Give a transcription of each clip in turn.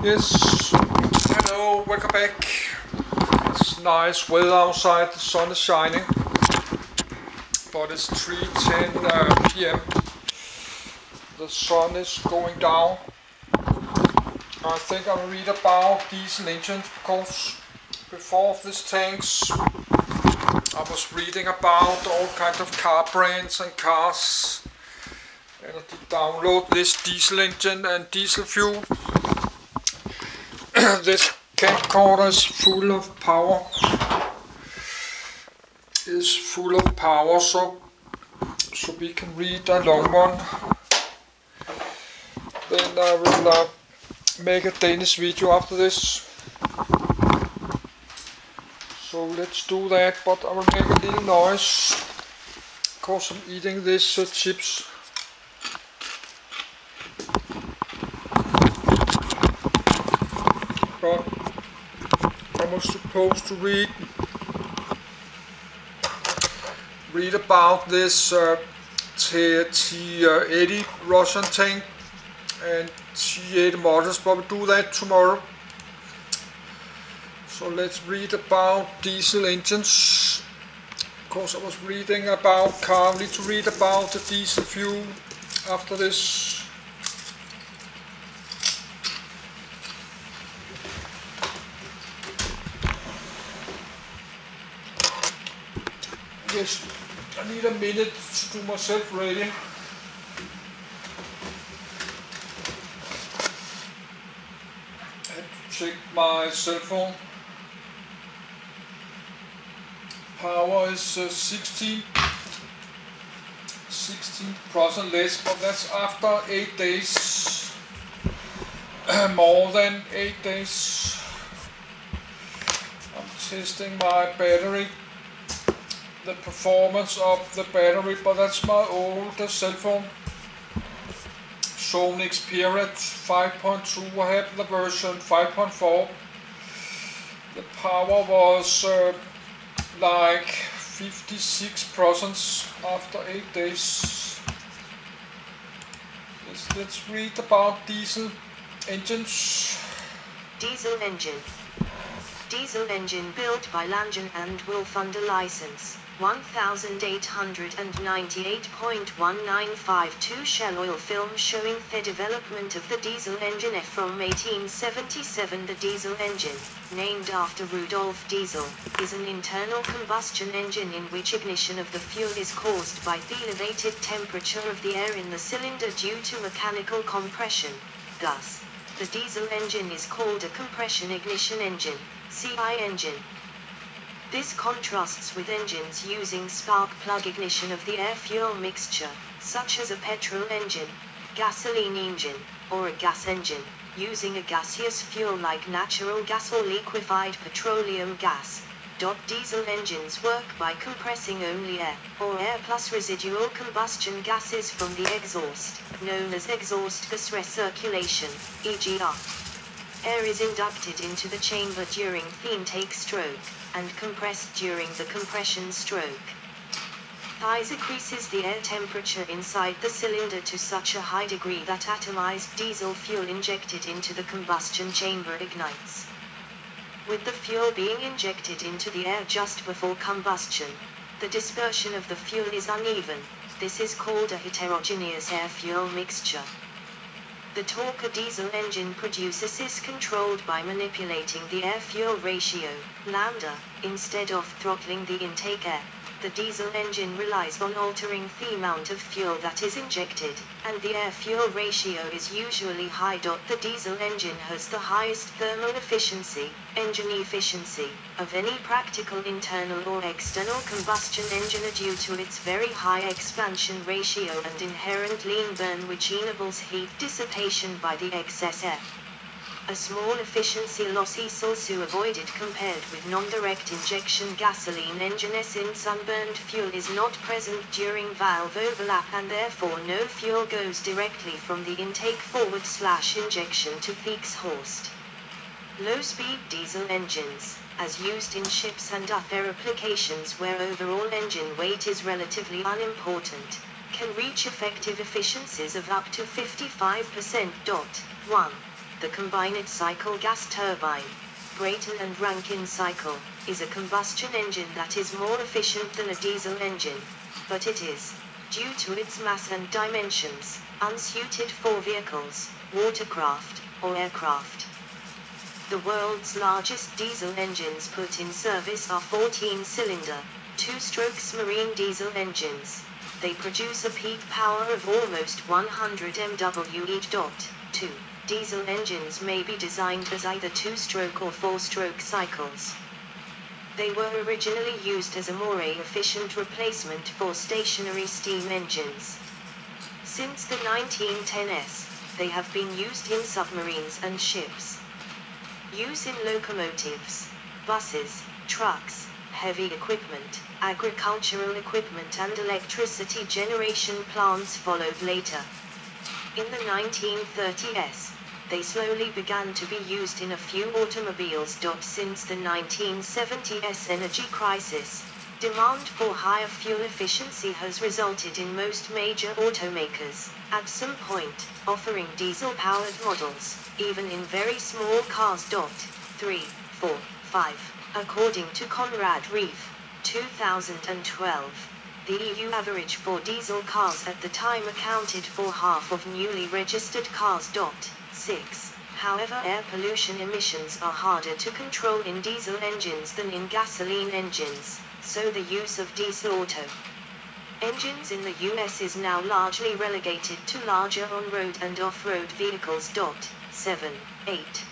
Yes, hello, welcome back. It's nice weather outside, the sun is shining, but it's 3:10 p.m. The sun is going down. I think I'll read about diesel engines because before this tanks I was reading about all kinds of car brands and cars, and I did download this diesel engine and diesel fuel. This camcorder is full of power. So we can read a long one. Then I will make a Danish video after this. So let's do that, but I will make a little noise because I'm eating this chips. But I was supposed to read about this T80 Russian tank and T80 models, but we'll do that tomorrow. So let's read about diesel engines, because I was reading about car. I need to read about the diesel fuel after this. Yes, I need a minute to do myself ready. I have to check my cell phone. Power is 16% less, but that's after 8 days. More than 8 days. I'm testing my battery. The performance of the battery, but that's my old cell phone. Sony Xperia 5.2. I have the version 5.4. The power was like 56% after 8 days. Let's read about diesel engines. Diesel engine. Diesel engine built by Langen and Wolf under license. 1898.1952 Shell oil film showing the development of the diesel engine from 1877. The diesel engine, named after Rudolf Diesel, is an internal combustion engine in which ignition of the fuel is caused by the elevated temperature of the air in the cylinder due to mechanical compression. Thus, the diesel engine is called a compression ignition engine, CI engine. This contrasts with engines using spark plug ignition of the air-fuel mixture, such as a petrol engine, gasoline engine, or a gas engine, using a gaseous fuel like natural gas or liquefied petroleum gas. Diesel engines work by compressing only air, or air plus residual combustion gases from the exhaust, known as exhaust gas recirculation, EGR. Air is inducted into the chamber during the intake stroke, and compressed during the compression stroke. This increases the air temperature inside the cylinder to such a high degree that atomized diesel fuel injected into the combustion chamber ignites. With the fuel being injected into the air just before combustion, the dispersion of the fuel is uneven. This is called a heterogeneous air-fuel mixture. The torque a diesel engine produces is controlled by manipulating the air-fuel ratio, lambda, instead of throttling the intake air. The diesel engine relies on altering the amount of fuel that is injected, and the air-fuel ratio is usually high. The diesel engine has the highest thermal efficiency, engine efficiency, of any practical internal or external combustion engine due to its very high expansion ratio and inherent lean burn, which enables heat dissipation by the excess air. A small efficiency loss is also avoided compared with non-direct injection gasoline engine, since unburned fuel is not present during valve overlap, and therefore no fuel goes directly from the intake forward/injection to the exhaust. Low-speed diesel engines, as used in ships and other applications where overall engine weight is relatively unimportant, can reach effective efficiencies of up to 55%. 1. The combined cycle gas turbine, Brayton and Rankine cycle, is a combustion engine that is more efficient than a diesel engine, but it is, due to its mass and dimensions, unsuited for vehicles, watercraft, or aircraft. The world's largest diesel engines put in service are 14-cylinder, 2-stroke marine diesel engines. They produce a peak power of almost 100 MW each. 2. Diesel engines may be designed as either 2-stroke or 4-stroke cycles. They were originally used as a more efficient replacement for stationary steam engines. Since the 1910s, they have been used in submarines and ships. Use in locomotives, buses, trucks, heavy equipment, agricultural equipment and electricity generation plants followed later. In the 1930s, they slowly began to be used in a few automobiles. Since the 1970s energy crisis, demand for higher fuel efficiency has resulted in most major automakers, at some point, offering diesel-powered models, even in very small cars. 3, 4, 5. According to Conrad Reef, 2012, the EU average for diesel cars at the time accounted for half of newly registered cars. 6. However, air pollution emissions are harder to control in diesel engines than in gasoline engines, so the use of diesel auto engines in the US is now largely relegated to larger on-road and off-road vehicles. 7, 8.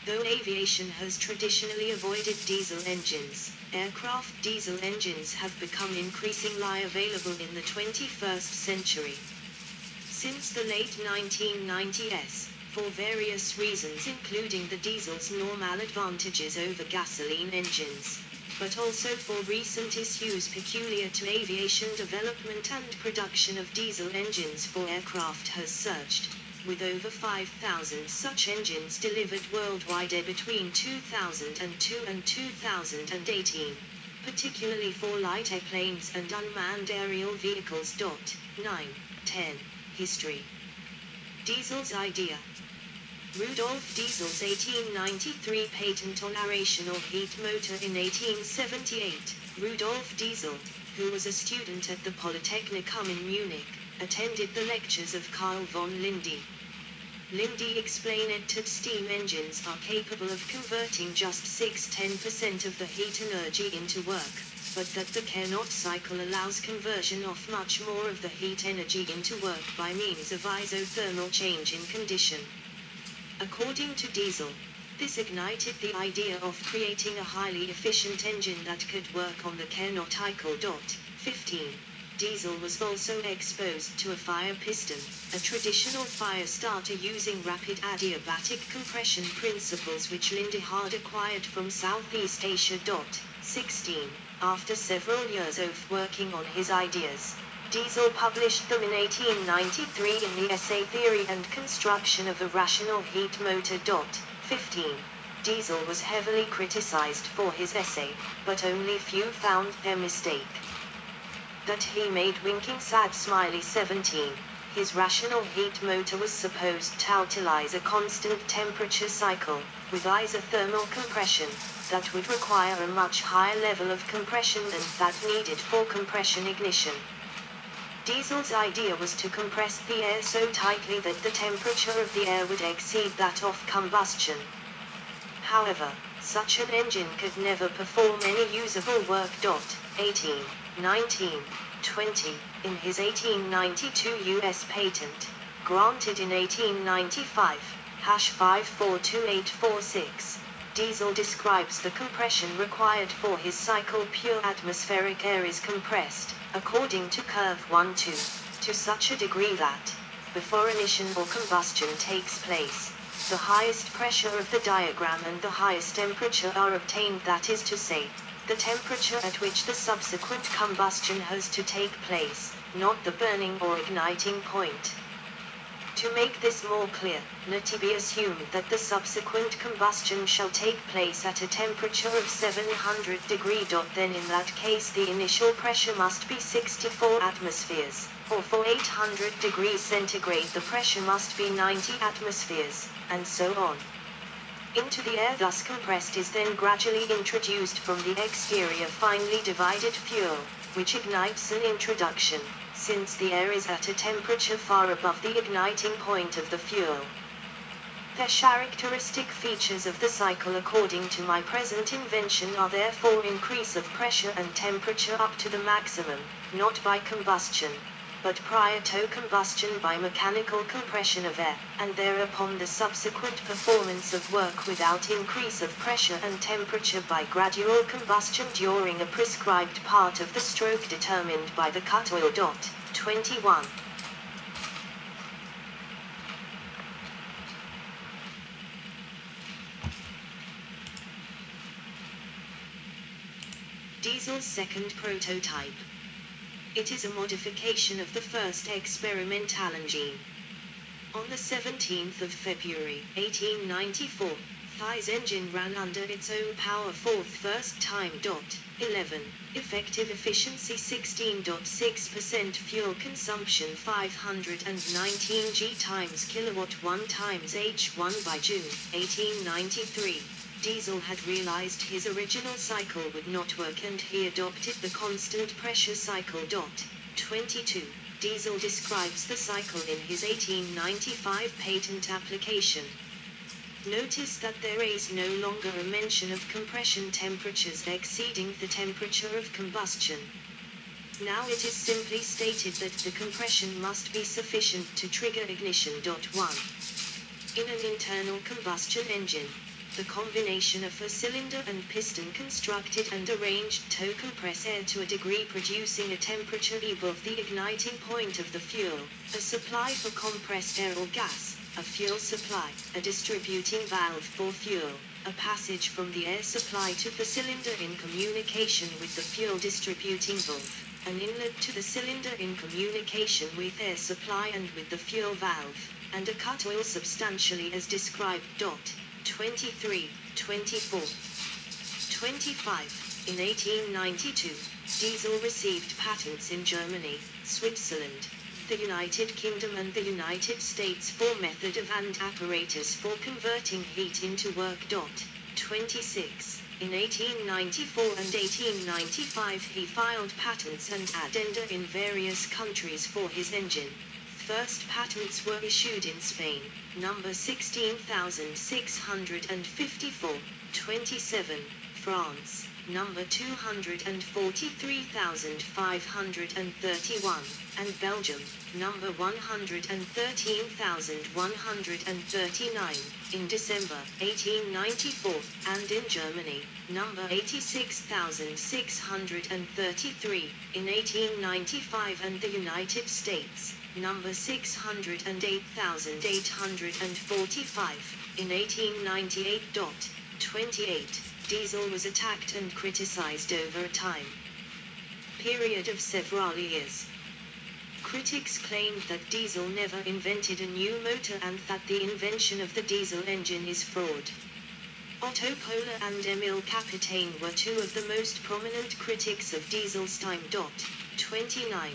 Though aviation has traditionally avoided diesel engines, aircraft diesel engines have become increasingly available in the 21st century. Since the late 1990s, for various reasons including the diesel's normal advantages over gasoline engines, but also for recent issues peculiar to aviation, development and production of diesel engines for aircraft has surged, with over 5,000 such engines delivered worldwide between 2002 and 2018, particularly for light airplanes and unmanned aerial vehicles. 9, 10. History. Diesel's idea. Rudolf Diesel's 1893 patent on aerational heat motor in 1878. Rudolf Diesel, who was a student at the Polytechnicum in Munich, attended the lectures of Carl von Linde. Linde explained that steam engines are capable of converting just 6–10% of the heat energy into work, but that the Carnot cycle allows conversion of much more of the heat energy into work by means of isothermal change in condition. According to Diesel, this ignited the idea of creating a highly efficient engine that could work on the Carnot cycle. 15. Diesel was also exposed to a fire piston, a traditional fire starter using rapid adiabatic compression principles which Linde had acquired from Southeast Asia. 16. After several years of working on his ideas, Diesel published them in 1893 in the essay Theory and Construction of a Rational Heat Motor. 15. Diesel was heavily criticized for his essay, but only few found their mistake. That he made winking sad smiley. 17. His rational heat motor was supposed to utilize a constant temperature cycle, with isothermal compression, that would require a much higher level of compression than that needed for compression ignition. Diesel's idea was to compress the air so tightly that the temperature of the air would exceed that of combustion. However, such an engine could never perform any usable work. 18, 19, 20. In his 1892 U.S. patent, granted in 1895, #542846, Diesel describes the compression required for his cycle. Pure atmospheric air is compressed, according to curve 1-2, to such a degree that, before ignition or combustion takes place, the highest pressure of the diagram and the highest temperature are obtained, that is to say, the temperature at which the subsequent combustion has to take place, not the burning or igniting point. To make this more clear, let it be assumed that the subsequent combustion shall take place at a temperature of 700 degrees. Then in that case the initial pressure must be 64 atmospheres, or for 800 degrees centigrade the pressure must be 90 atmospheres, and so on. Into the air thus compressed is then gradually introduced from the exterior finely divided fuel, which ignites an introduction, since the air is at a temperature far above the igniting point of the fuel. The characteristic features of the cycle according to my present invention are therefore increase of pressure and temperature up to the maximum, not by combustion, but prior to combustion by mechanical compression of air, and thereupon the subsequent performance of work without increase of pressure and temperature by gradual combustion during a prescribed part of the stroke determined by the cut oil. 21. Diesel's second prototype. It is a modification of the first experimental engine. On the 17th of February, 1894, Thie's engine ran under its own power for the first time. 11. Effective efficiency 16.6%. Fuel consumption 519 G times kilowatt 1 times H1. By June 1893, Diesel had realized his original cycle would not work and he adopted the constant pressure cycle. 22. Diesel describes the cycle in his 1895 patent application. Notice that there is no longer a mention of compression temperatures exceeding the temperature of combustion. Now it is simply stated that the compression must be sufficient to trigger ignition. 1. In an internal combustion engine, the combination of a cylinder and piston constructed and arranged to compress air to a degree producing a temperature above the igniting point of the fuel, a supply for compressed air or gas, a fuel supply, a distributing valve for fuel, a passage from the air supply to the cylinder in communication with the fuel distributing valve, an inlet to the cylinder in communication with air supply and with the fuel valve, and a cut oil substantially as described. 23, 24, 25. In 1892, Diesel received patents in Germany, Switzerland, the United Kingdom and the United States for method of and apparatus for converting heat into work. 26. In 1894 and 1895 he filed patents and addenda in various countries for his engine. First patents were issued in Spain, number 16654, 27, France, number 243531, and Belgium, number 113139, in December 1894, and in Germany, number 86633, in 1895, and the United States, number 608845, in 1898. 28. Diesel was attacked and criticized over a time period of several years. Critics claimed that Diesel never invented a new motor and that the invention of the diesel engine is fraud. Otto Kohler and Emil Kaptein were two of the most prominent critics of Diesel's time. 29.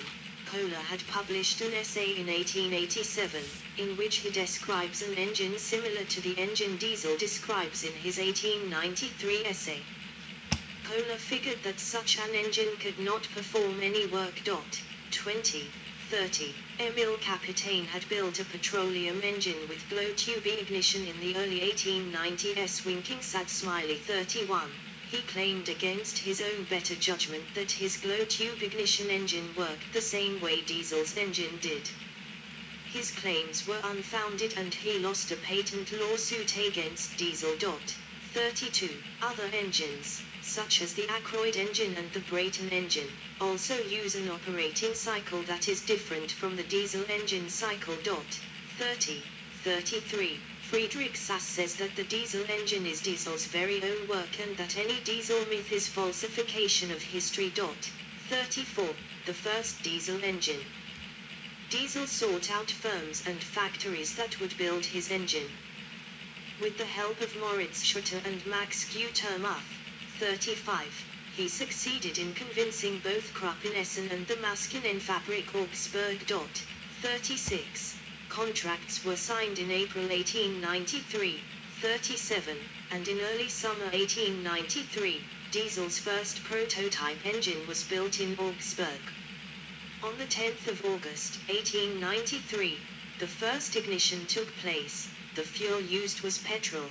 Kohler had published an essay in 1887, in which he describes an engine similar to the engine Diesel describes in his 1893 essay. Kohler figured that such an engine could not perform any work. 20. 30. Emil Kaptein had built a petroleum engine with glow tube ignition in the early 1890s. Winking sad smiley 31. He claimed against his own better judgment that his glow tube ignition engine worked the same way Diesel's engine did. His claims were unfounded and he lost a patent lawsuit against Diesel. 32. Other engines, such as the Ackroyd engine and the Brayton engine, also use an operating cycle that is different from the diesel engine cycle. 30. 33. Friedrich Sass says that the diesel engine is Diesel's very own work and that any diesel myth is falsification of history. 34. The first diesel engine. Diesel sought out firms and factories that would build his engine. With the help of Moritz Schutter and Max Gutermuth, 35, he succeeded in convincing both Krupp in Essen and the Maschinenfabrik Augsburg. 36. Contracts were signed in April 1893, 37, and in early summer 1893, Diesel's first prototype engine was built in Augsburg. On the 10th of August, 1893, the first ignition took place. The fuel used was petrol.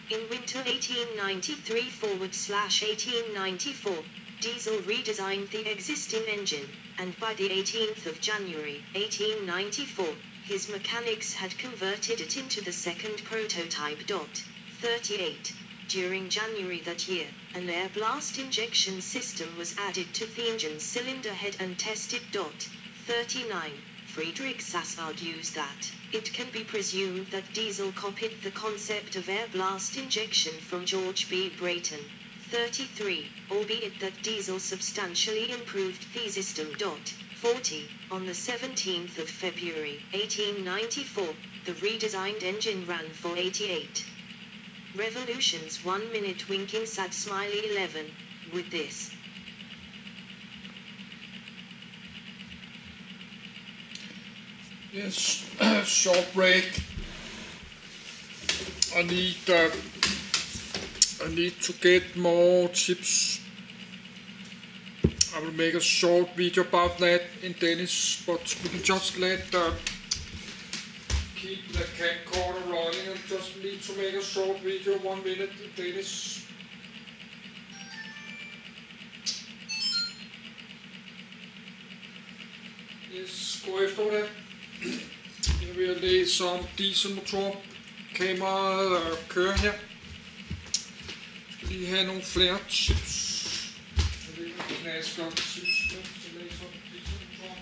In winter 1893/1894, Diesel redesigned the existing engine, and by the 18th of January, 1894, his mechanics had converted it into the second prototype. 38. During January that year, an air blast injection system was added to the engine's cylinder head and tested. 39. Friedrich Sass argues that it can be presumed that Diesel copied the concept of air blast injection from George B. Brayton. 33. Albeit that Diesel substantially improved the system. 40. On the 17th of February, 1894, the redesigned engine ran for 88 revolutions 1 minute, winking sad smiley 11. With this, yes, short break. I need to get more tips. I will make a short video about that in Danish, but we can just keep the camcorder running and just need to make a short video, 1 minute in Danish. Yes, gå efter det. Jeg vil læse om dieselmotor. Kameraet kører her. Jeg skal lige have nogle flere tips. Jeg ved ikke, om jeg skal tips. Så læser om dieselmotor.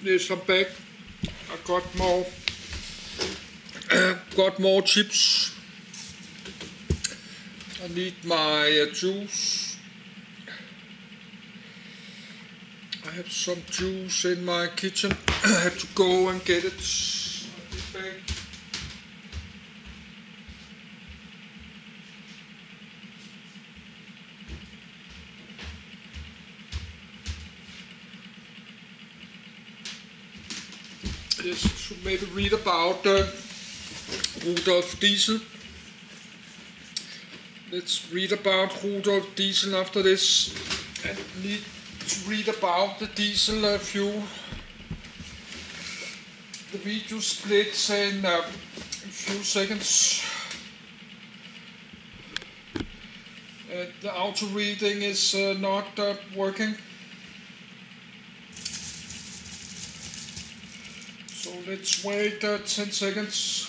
Yes, I'm back. I got more chips. I need my juice. I have some juice in my kitchen. I have to go and get it. I'll be back. Yes, should maybe read about Rudolf Diesel. Let's read about Rudolf Diesel after this, and need to read about the diesel fuel. The video splits in a few seconds. The auto reading is not working. So let's wait 10 seconds.